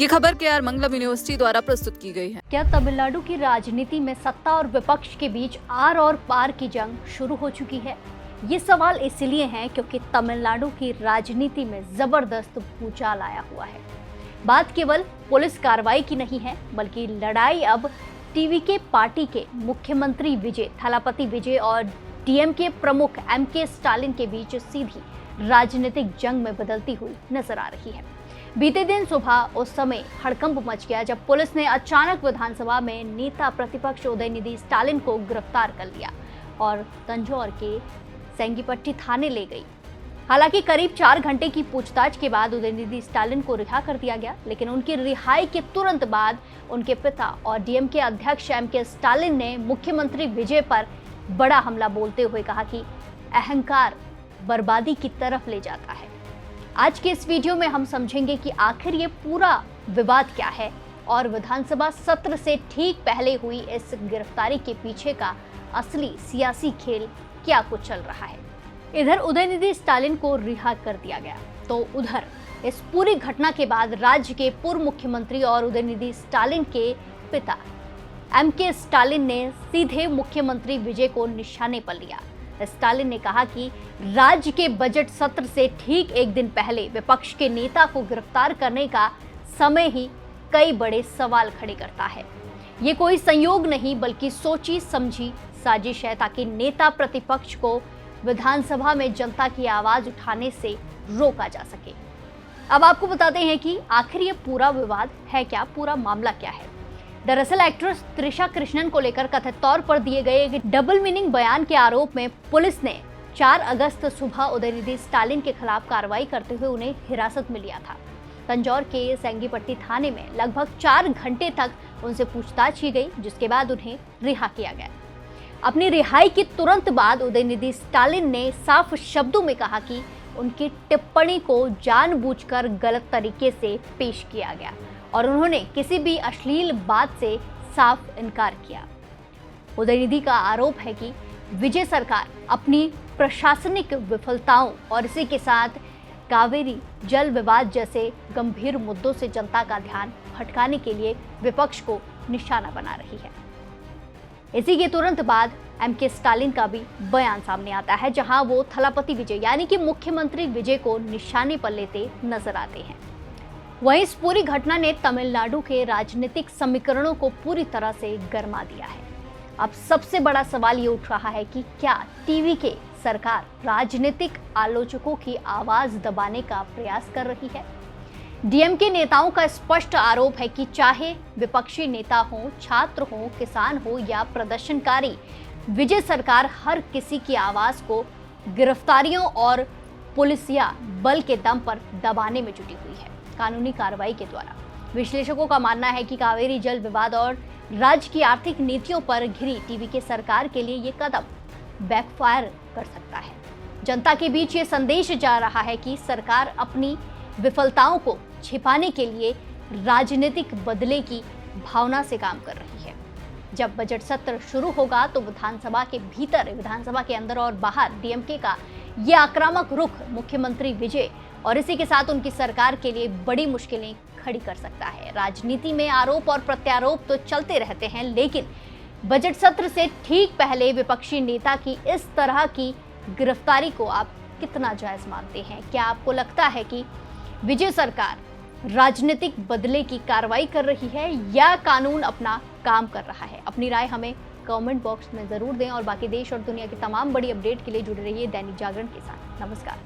ये खबर KR मंगलम university द्वारा प्रस्तुत की गई है। क्या तमिलनाडु की राजनीति में सत्ता और विपक्ष के बीच आर और पार की जंग शुरू हो चुकी है? ये सवाल इसलिए है क्योंकि तमिलनाडु की राजनीति में जबरदस्त भूचाल आया हुआ है। बात केवल पुलिस कार्रवाई की नहीं है, बल्कि लड़ाई अब टीवीके पार्टी के मुख्यमंत्री विजय थलापति विजय और डीएमके प्रमुख एमके स्टालिन के बीच सीधी राजनीतिक जंग में बदलती हुई नजर आ रही है। बीते दिन सुबह उस समय हड़कंप मच गया जब पुलिस ने अचानक विधानसभा में नेता प्रतिपक्ष उदयनिधि स्टालिन को गिरफ्तार कर लिया और तंजौर के सेंगीपट्टी थाने ले गई। हालांकि करीब 4 घंटे की पूछताछ के बाद उदयनिधि स्टालिन को रिहा कर दिया गया, लेकिन उनकी रिहाई के तुरंत बाद उनके पिता और डीएमके अध्यक्ष एमके स्टालिन ने मुख्यमंत्री विजय पर बड़ा हमला बोलते हुए कहा कि अहंकार बर्बादी की तरफ ले जाता है। आज के इस वीडियो में हम समझेंगे कि आखिर ये पूरा विवाद क्या है और विधानसभा सत्र से ठीक पहले हुई इस गिरफ्तारी के पीछे का असली सियासी खेल क्या कुछ चल रहा है। इधर उदयनिधि स्टालिन को रिहा कर दिया गया, तो उधर इस पूरी घटना के बाद राज्य के पूर्व मुख्यमंत्री और उदयनिधि स्टालिन के पिता एमके स्टालिन ने सीधे मुख्यमंत्री विजय को निशाने पर लिया। स्टालिन ने कहा कि राज्य के बजट सत्र से ठीक एक दिन पहले विपक्ष के नेता को गिरफ्तार करने का समय ही कई बड़े सवाल खड़े करता है। ये कोई संयोग नहीं बल्कि सोची समझी साजिश है ताकि नेता प्रतिपक्ष को विधानसभा में जनता की आवाज उठाने से रोका जा सके। अब आपको बताते हैं कि आखिर ये पूरा विवाद है क्या, पूरा मामला क्या है। दरअसल एक्ट्रेस त्रिशा कृष्णन को लेकर कथित तौर पर दिए गए एक डबल मीनिंग बयान के आरोप में पुलिस ने 4 अगस्त सुबह उदयनिधि स्टालिन के खिलाफ कार्रवाई करते हुए उन्हें हिरासत में लिया था। तंजौर के सेंगीपट्टी थाने में लगभग 4 घंटे तक उनसे पूछताछ की गई, जिसके बाद उन्हें रिहा किया गया। अपनी रिहाई के तुरंत बाद उदयनिधि स्टालिन ने साफ शब्दों में कहा कि उनकी टिप्पणी को जानबूझकर गलत तरीके से पेश किया गया और उन्होंने किसी भी अश्लील बात से साफ इनकार किया। उदयनिधि का आरोप है कि विजय सरकार अपनी प्रशासनिक विफलताओं और इसी के साथ कावेरी जल विवाद जैसे गंभीर मुद्दों से जनता का ध्यान भटकाने के लिए विपक्ष को निशाना बना रही है। इसी के तुरंत बाद एमके स्टालिन का भी बयान सामने आता है, जहां वो थलापति विजय यानी कि मुख्यमंत्री विजय को निशाने पर लेते नजर आते हैं। वहीं इस पूरी घटना ने तमिलनाडु के राजनीतिक समीकरणों को पूरी तरह से गरमा दिया है। अब सबसे बड़ा सवाल ये उठ रहा है कि क्या टीवीके सरकार राजनीतिक आलोचकों की आवाज दबाने का प्रयास कर रही है? डीएमके नेताओं का स्पष्ट आरोप है कि चाहे विपक्षी नेता हो, छात्र हो, किसान हो या प्रदर्शनकारी, विजय सरकार हर किसी की आवाज को गिरफ्तारियों और पुलिसिया बल के दम पर दबाने में जुटी हुई है, कानूनी कार्रवाई के द्वारा। विश्लेषकों का मानना है कि कावेरी जल विवाद और राज्य की आर्थिक नीतियों पर घिरी टीवीके सरकार के लिए ये कदम बैकफायर कर सकता है। जनता के बीच ये संदेश जा रहा है कि सरकार अपनी विफलताओं को छिपाने के लिए राजनीतिक बदले की भावना से काम कर रही है। जब बजट सत्र शुरू होगा तो विधानसभा के भीतर, विधानसभा के अंदर और बाहर डीएमके का ये आक्रामक रुख मुख्यमंत्री विजय और इसी के साथ उनकी सरकार के लिए बड़ी मुश्किलें खड़ी कर सकता है। राजनीति में आरोप और प्रत्यारोप तो चलते रहते हैं, लेकिन बजट सत्र से ठीक पहले विपक्षी नेता की इस तरह की गिरफ्तारी को आप कितना जायज मानते हैं? क्या आपको लगता है कि विजय सरकार राजनीतिक बदले की कार्रवाई कर रही है या कानून अपना काम कर रहा है? अपनी राय हमें कमेंट बॉक्स में जरूर दें और बाकी देश और दुनिया की तमाम बड़ी अपडेट के लिए जुड़े रहिए दैनिक जागरण के साथ। नमस्कार।